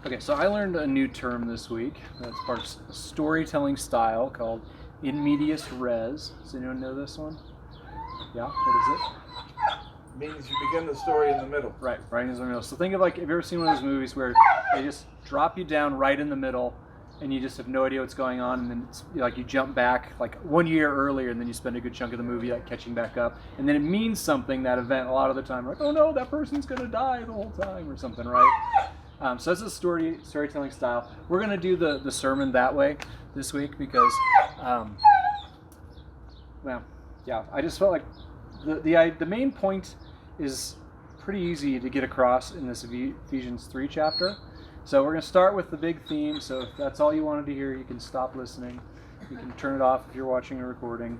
Okay, so I learned a new term this week. That's part of storytelling style called in medias res. Does anyone know this one? Yeah, what is it? Means you begin the story in the middle. Right in the middle. So think of have you ever seen one of those movies where they just drop you down right in the middle and you just have no idea what's going on, and then it's, you jump back 1 year earlier, and then you spend a good chunk of the movie catching back up, and then it means something, that event, a lot of the time. Oh no, that person's going to die the whole time or something, right? So that's a storytelling style. We're going to do the sermon that way this week because, I just felt like the main point is pretty easy to get across in this Ephesians 3 chapter. So we're going to start with the big theme. So if that's all you wanted to hear, you can stop listening. You can turn it off if you're watching a recording.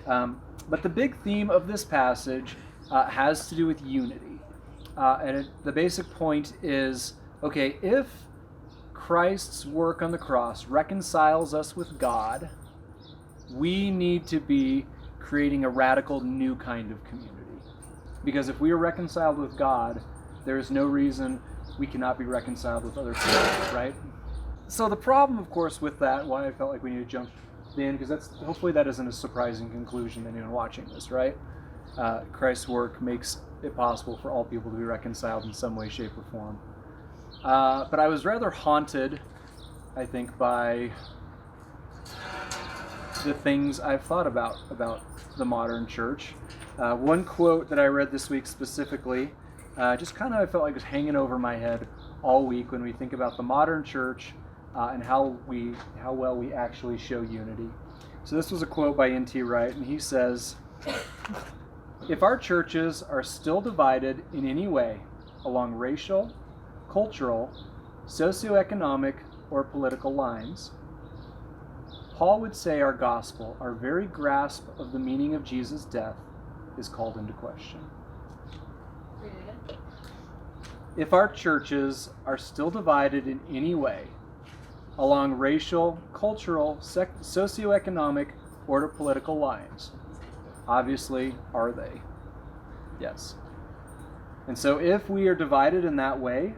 But the big theme of this passage has to do with unity. The basic point is, okay, if Christ's work on the cross reconciles us with God, we need to be creating a radical new kind of community. Because if we are reconciled with God, there is no reason we cannot be reconciled with other people, right? So the problem, of course, with that, why I felt like we need to jump in, because hopefully that isn't a surprising conclusion to anyone watching this, right? Christ's work makes it possible for all people to be reconciled in some way, shape, or form. But I was rather haunted, I think, by the things I've thought about the modern church. One quote that I read this week specifically, just kind of I felt like it was hanging over my head all week when we think about the modern church and how well we actually show unity. So this was a quote by N.T. Wright, and he says, "If our churches are still divided in any way along racial, cultural, socioeconomic, or political lines, Paul would say our gospel, our very grasp of the meaning of Jesus' death, is called into question." If our churches are still divided in any way along racial, cultural, socioeconomic, or political lines, obviously, are they? Yes. And so if we are divided in that way,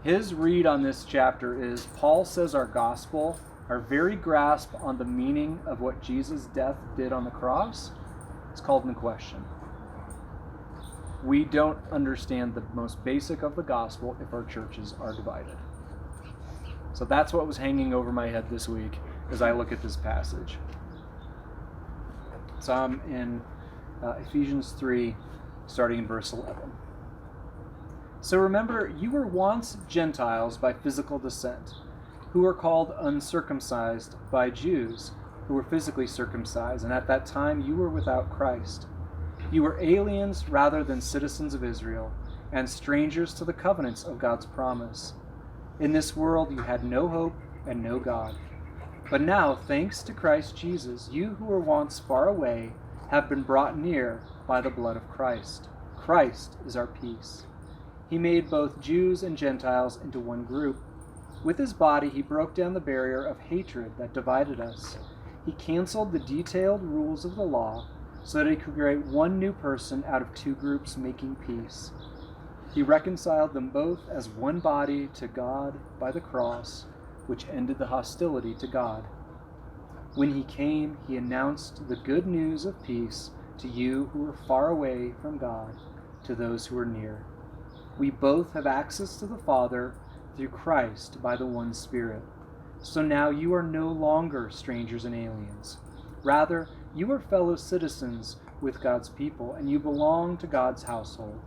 his read on this chapter is Paul says our gospel, our very grasp on the meaning of what Jesus' death did on the cross, is called into question. We don't understand the most basic of the gospel if our churches are divided. So that's what was hanging over my head this week as I look at this passage. So I'm in Ephesians 3, starting in verse 11. "So remember, you were once Gentiles by physical descent, who were called uncircumcised by Jews, who were physically circumcised, and at that time you were without Christ. You were aliens rather than citizens of Israel, and strangers to the covenants of God's promise. In this world you had no hope and no God. But now, thanks to Christ Jesus, you who were once far away have been brought near by the blood of Christ. Christ is our peace. He made both Jews and Gentiles into one group. With his body he broke down the barrier of hatred that divided us. He canceled the detailed rules of the law so that he could create one new person out of two groups, making peace. He reconciled them both as one body to God by the cross, which ended the hostility to God. When he came, he announced the good news of peace to you who were far away from God, to those who are near. We both have access to the Father through Christ by the one Spirit. So now you are no longer strangers and aliens. Rather, you are fellow citizens with God's people, and you belong to God's household.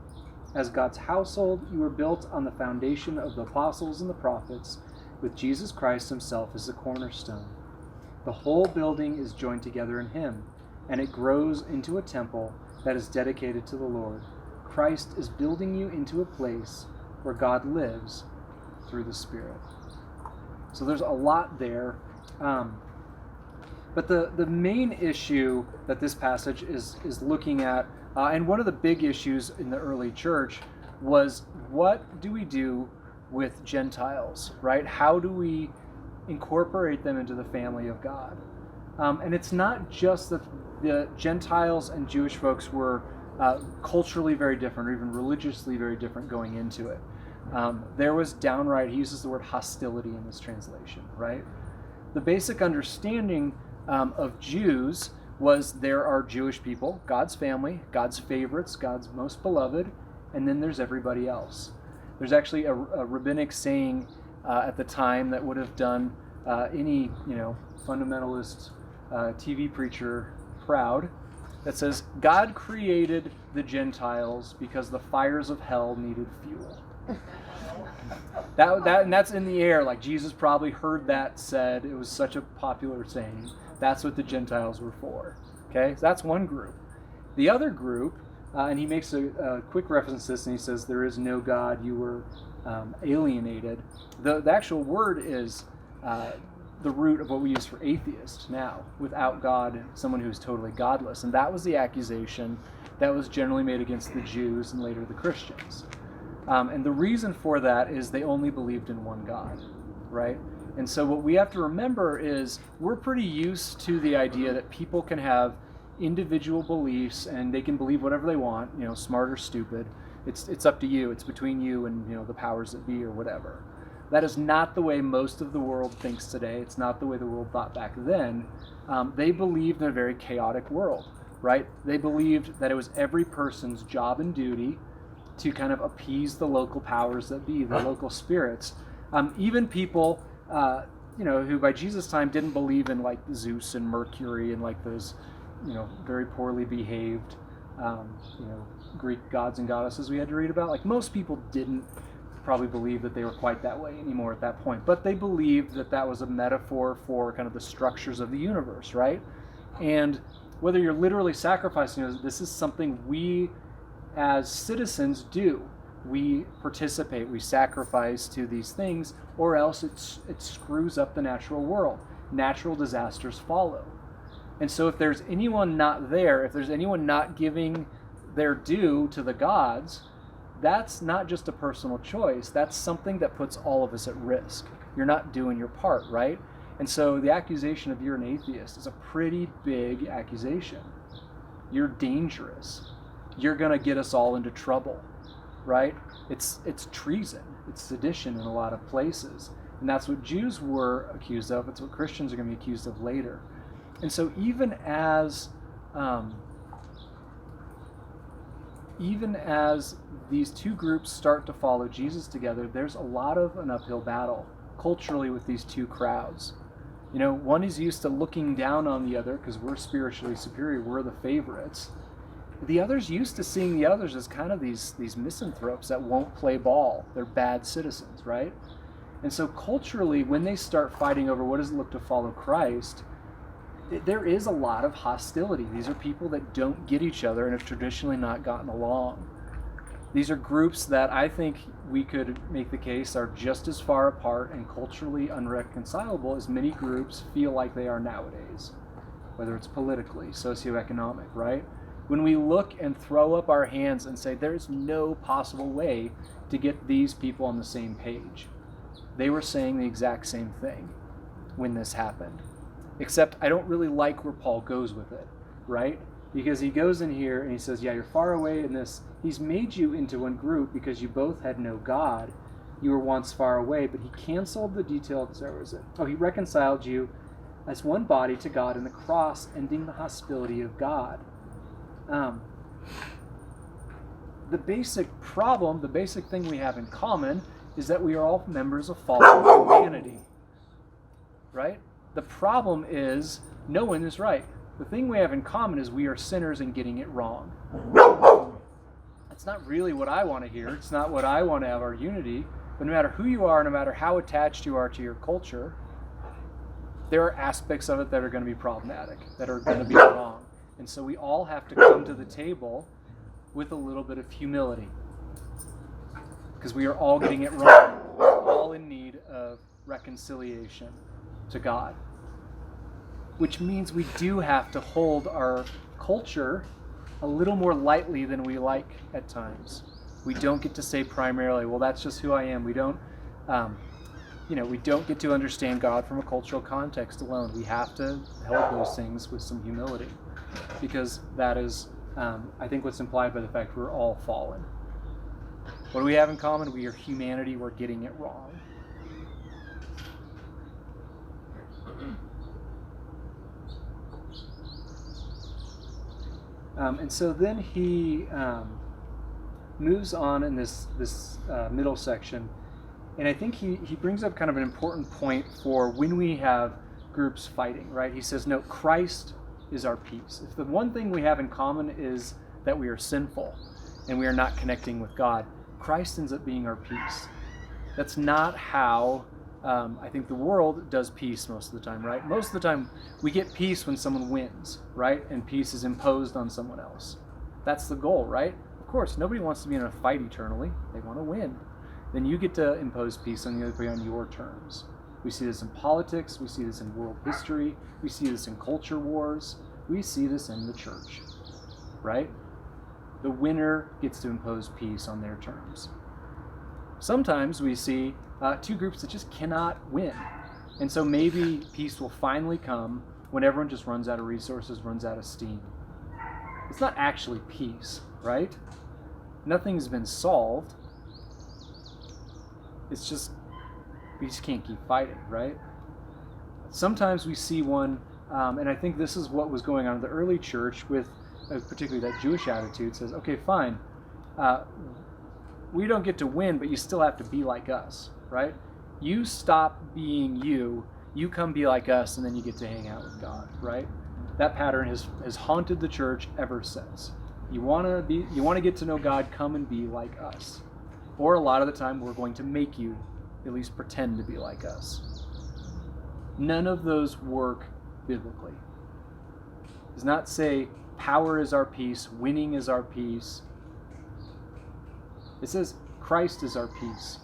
As God's household, you are built on the foundation of the apostles and the prophets, with Jesus Christ himself as the cornerstone. The whole building is joined together in him, and it grows into a temple that is dedicated to the Lord. Christ is building you into a place where God lives through the Spirit. So there's a lot there. But the main issue that this passage is looking at, and one of the big issues in the early church, was what do we do with Gentiles, right? How do we incorporate them into the family of God? And it's not just that the Gentiles and Jewish folks were culturally very different, or even religiously very different going into it. there was downright, he uses the word hostility in this translation, right? The basic understanding of Jews was there are Jewish people, God's family, God's favorites, God's most beloved, and then there's everybody else. There's actually a rabbinic saying at the time that would have done any fundamentalist TV preacher proud, that says, God created the Gentiles because the fires of hell needed fuel. And that's in the air. Like Jesus probably heard that said. It was such a popular saying. That's what the Gentiles were for. Okay, so that's one group. The other group, and he makes a quick reference to this, and he says, there is no God, you were alienated. The actual word is the root of what we use for atheist now. Without God, someone who's totally godless. And that was the accusation that was generally made against the Jews and later the Christians. And the reason for that is they only believed in one God, right? And so what we have to remember is we're pretty used to the idea that people can have individual beliefs and they can believe whatever they want, smart or stupid. It's up to you. It's between you and the powers that be or whatever. That is not the way most of the world thinks today. It's not the way the world thought back then. They believed in a very chaotic world, right? They believed that it was every person's job and duty to kind of appease the local powers that be, the local spirits. Even people, who by Jesus' time didn't believe in like Zeus and Mercury and like those, very poorly behaved, Greek gods and goddesses we had to read about. Like most people didn't probably believe that they were quite that way anymore at that point, but they believed that that was a metaphor for kind of the structures of the universe, right? And whether you're literally sacrificing, this is something we as citizens do. We participate, we sacrifice to these things, or else it screws up the natural world. Natural disasters follow. And so if there's anyone not there, if there's anyone not giving their due to the gods, that's not just a personal choice. That's something that puts all of us at risk. You're not doing your part, right? And so the accusation of you're an atheist is a pretty big accusation. You're dangerous. You're going to get us all into trouble, right? It's treason. It's sedition in a lot of places. And that's what Jews were accused of. It's what Christians are going to be accused of later. And so even as these two groups start to follow Jesus together, there's a lot of an uphill battle culturally with these two crowds. One is used to looking down on the other because we're spiritually superior, we're the favorites. The other's used to seeing the others as kind of these misanthropes that won't play ball. They're bad citizens, right? And so culturally, when they start fighting over what does it look to follow Christ, there is a lot of hostility. These are people that don't get each other and have traditionally not gotten along. These are groups that I think we could make the case are just as far apart and culturally unreconcilable as many groups feel like they are nowadays, whether it's politically, socioeconomic, right? When we look and throw up our hands and say there's no possible way to get these people on the same page, they were saying the exact same thing when this happened. Except I don't really like where Paul goes with it, right? Because he goes in here and he says, yeah, you're far away in this. He's made you into one group because you both had no God. You were once far away, but he canceled the detail. Where was it? Oh, he reconciled you as one body to God in the cross, ending the hostility of God. The basic problem, the basic thing we have in common is that we are all members of fallen humanity, right? The problem is no one is right. The thing we have in common is we are sinners and getting it wrong. That's not really what I want to hear. It's not what I want to have our unity. But no matter who you are, no matter how attached you are to your culture, there are aspects of it that are going to be problematic, that are going to be wrong. And so we all have to come to the table with a little bit of humility. Because we are all getting it wrong. We're all in need of reconciliation to God. Which means we do have to hold our culture a little more lightly than we like at times. We don't get to say primarily, well, that's just who I am. We don't, we don't get to understand God from a cultural context alone. We have to hold those things with some humility, because that is, I think, what's implied by the fact we're all fallen. What do we have in common? We are humanity. We're getting it wrong. And so then he moves on in this middle section, and I think he brings up kind of an important point for when we have groups fighting, right? He says, no, Christ is our peace. If the one thing we have in common is that we are sinful and we are not connecting with God, Christ ends up being our peace. That's not how I think the world does peace most of the time, right? Most of the time we get peace when someone wins, right? And peace is imposed on someone else. That's the goal, right? Of course, nobody wants to be in a fight eternally. They want to win. Then you get to impose peace on the other on your terms. We see this in politics. We see this in world history. We see this in culture wars. We see this in the church, right? The winner gets to impose peace on their terms. Sometimes we see two groups that just cannot win. And so maybe peace will finally come when everyone just runs out of resources, runs out of steam. It's not actually peace, right? Nothing's been solved. It's just, we just can't keep fighting, right? Sometimes we see one, and I think this is what was going on in the early church with particularly that Jewish attitude, says, okay, fine, we don't get to win, but you still have to be like us, right? You stop being you, you come be like us, and then you get to hang out with God, right? That pattern has haunted the church ever since. You want to get to know God, come and be like us. Or a lot of the time, we're going to make you at least pretend to be like us. None of those work biblically. It does not say power is our peace, winning is our peace. It says Christ is our peace.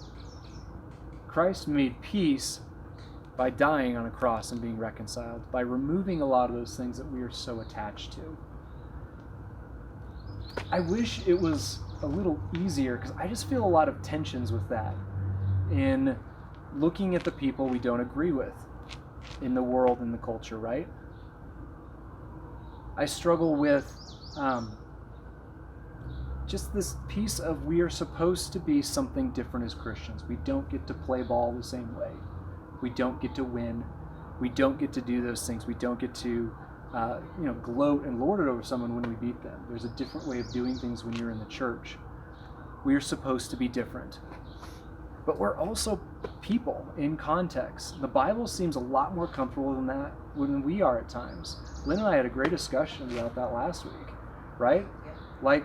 Christ made peace by dying on a cross and being reconciled, by removing a lot of those things that we are so attached to. I wish it was a little easier, because I just feel a lot of tensions with that in looking at the people we don't agree with in the world and the culture, right? I struggle with just this piece of we are supposed to be something different as Christians. We don't get to play ball the same way. We don't get to win. We don't get to do those things. We don't get to gloat and lord it over someone when we beat them. There's a different way of doing things when you're in the church. We are supposed to be different. But we're also people in context. The Bible seems a lot more comfortable than that than we are at times. Lynn and I had a great discussion about that last week, right? Like,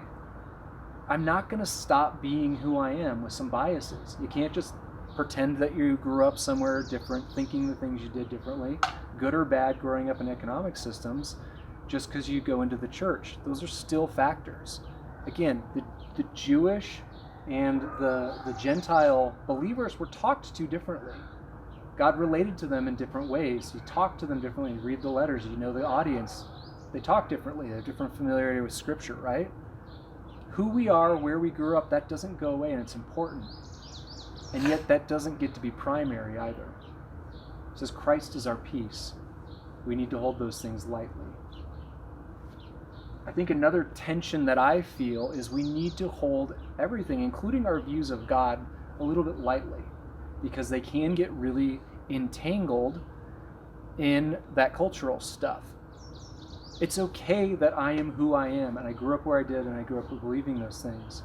I'm not going to stop being who I am with some biases. You can't just pretend that you grew up somewhere different, thinking the things you did differently, good or bad growing up in economic systems, just because you go into the church. Those are still factors. Again, the Jewish and the Gentile believers were talked to differently. God related to them in different ways. You talk to them differently. You read the letters. You know the audience. They talk differently. They have different familiarity with Scripture, right? Who we are, where we grew up, that doesn't go away, and it's important. And yet that doesn't get to be primary either. It says Christ is our peace. We need to hold those things lightly. I think another tension that I feel is we need to hold everything, including our views of God, a little bit lightly, because they can get really entangled in that cultural stuff. It's okay that I am who I am, and I grew up where I did, and I grew up believing those things.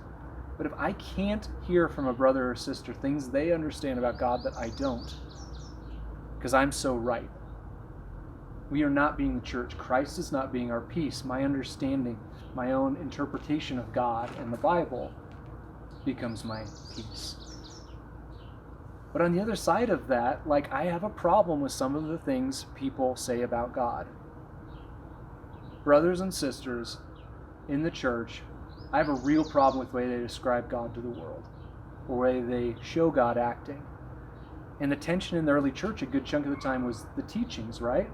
But if I can't hear from a brother or sister things they understand about God that I don't, because I'm so right, we are not being the church. Christ is not being our peace. My understanding, my own interpretation of God and the Bible becomes my peace. But on the other side of that, I have a problem with some of the things people say about God. Brothers and sisters in the church, I have a real problem with the way they describe God to the world, or the way they show God acting. And the tension in the early church, a good chunk of the time, was the teachings, right?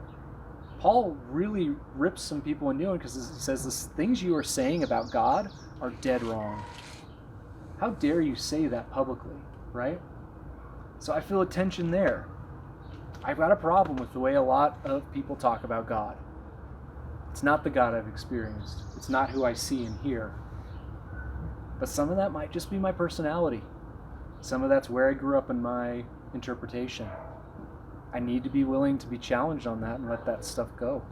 Paul really rips some people a new one because he says, the things you are saying about God are dead wrong. How dare you say that publicly, right? So I feel a tension there. I've got a problem with the way a lot of people talk about God. It's not the God I've experienced. It's not who I see and hear. But some of that might just be my personality. Some of that's where I grew up in my interpretation. I need to be willing to be challenged on that and let that stuff go.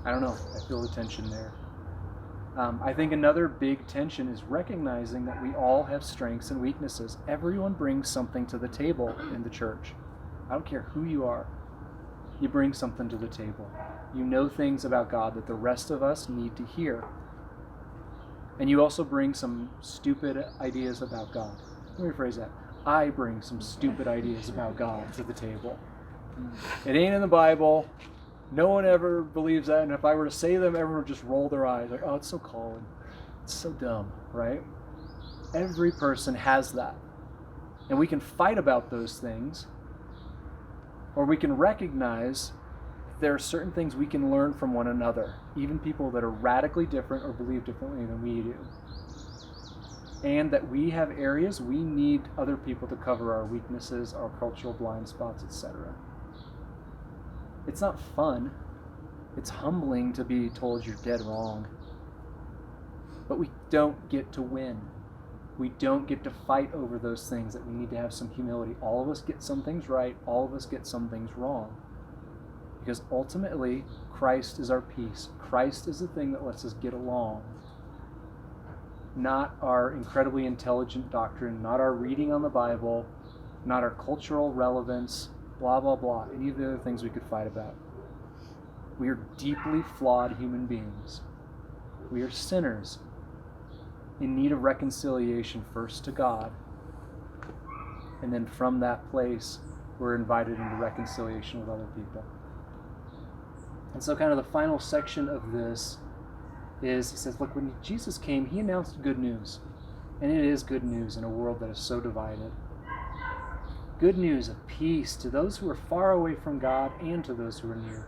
I don't know. I feel the tension there. I think another big tension is recognizing that we all have strengths and weaknesses. Everyone brings something to the table in the church. I don't care who you are. You bring something to the table. You know things about God that the rest of us need to hear. And you also bring some stupid ideas about God. Let me rephrase that. I bring some stupid ideas about God to the table. It ain't in the Bible. No one ever believes that. And if I were to say them, everyone would just roll their eyes. Like, oh, it's so Colin. It's so dumb, right? Every person has that. And we can fight about those things. Or we can recognize there are certain things we can learn from one another, even people that are radically different or believe differently than we do. And that we have areas we need other people to cover our weaknesses, our cultural blind spots, etc. It's not fun. It's humbling to be told you're dead wrong. But we don't get to win. We don't get to fight over those things that we need to have some humility. All of us get some things right. All of us get some things wrong. Because ultimately, Christ is our peace. Christ is the thing that lets us get along. Not our incredibly intelligent doctrine, not our reading on the Bible, not our cultural relevance, blah, blah, blah, any of the other things we could fight about. We are deeply flawed human beings. We are sinners in need of reconciliation first to God. And then from that place, we're invited into reconciliation with other people. And so kind of the final section of this is, he says, look, when Jesus came, he announced good news. And it is good news in a world that is so divided. Good news of peace to those who are far away from God and to those who are near.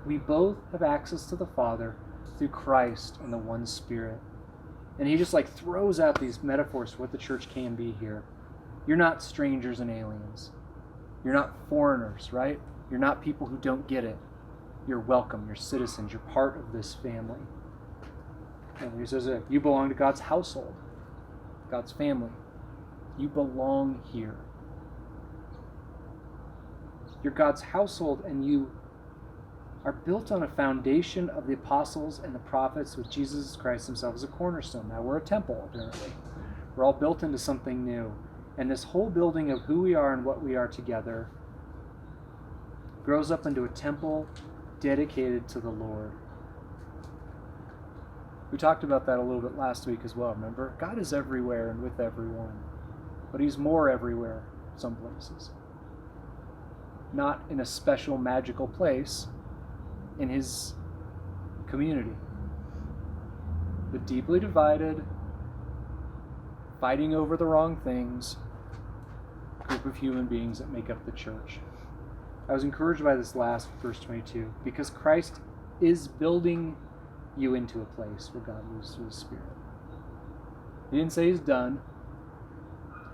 We both have access to the Father through Christ and the one Spirit. And he just throws out these metaphors for what the church can be here. You're not strangers and aliens. You're not foreigners, right? You're not people who don't get it. You're welcome. You're citizens. You're part of this family. And he says, you belong to God's household, God's family. You belong here. You're God's household, and you are built on a foundation of the apostles and the prophets with Jesus Christ himself as a cornerstone. Now, we're a temple, apparently. We're all built into something new. And this whole building of who we are and what we are together grows up into a temple dedicated to the Lord. We talked about that a little bit last week as well, remember? God is everywhere and with everyone. But he's more everywhere, some places. Not in a special magical place, in his community. The deeply divided, fighting over the wrong things, group of human beings that make up the church. I was encouraged by this last verse 22, because Christ is building you into a place where God moves through his Spirit. He didn't say he's done.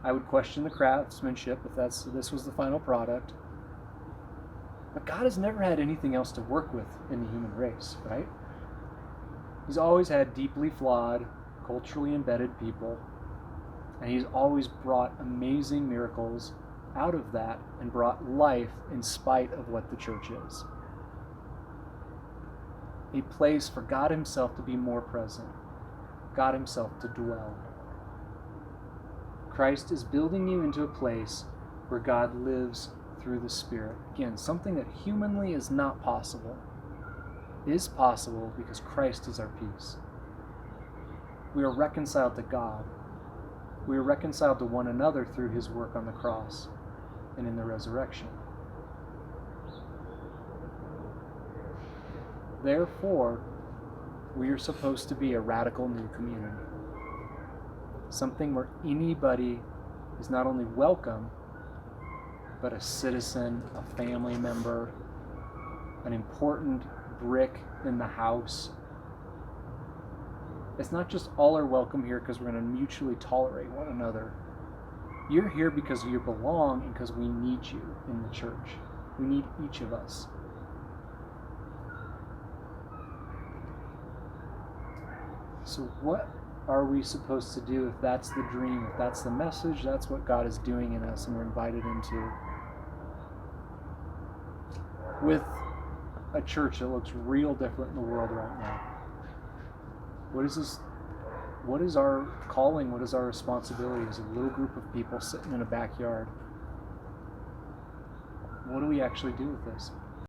I would question the craftsmanship if this was the final product. But God has never had anything else to work with in the human race, right? He's always had deeply flawed, culturally embedded people, and he's always brought amazing miracles out of that and brought life in spite of what the church is. A place for God himself to be more present, God himself to dwell. Christ is building you into a place where God lives through the Spirit. Again, something that humanly is not possible is possible because Christ is our peace. We are reconciled to God. We are reconciled to one another through his work on the cross and in the resurrection. Therefore, we are supposed to be a radical new community. Something where anybody is not only welcome, but a citizen, a family member, an important brick in the house. It's not just all are welcome here because we're going to mutually tolerate one another. You're here because you belong and because we need you in the church. We need each of us. So what are we supposed to do if that's the dream, if that's the message, that's what God is doing in us and we're invited into? With a church that looks real different in the world right now. What is this? What is our calling? What is our responsibility as a little group of people sitting in a backyard? What do we actually do with this?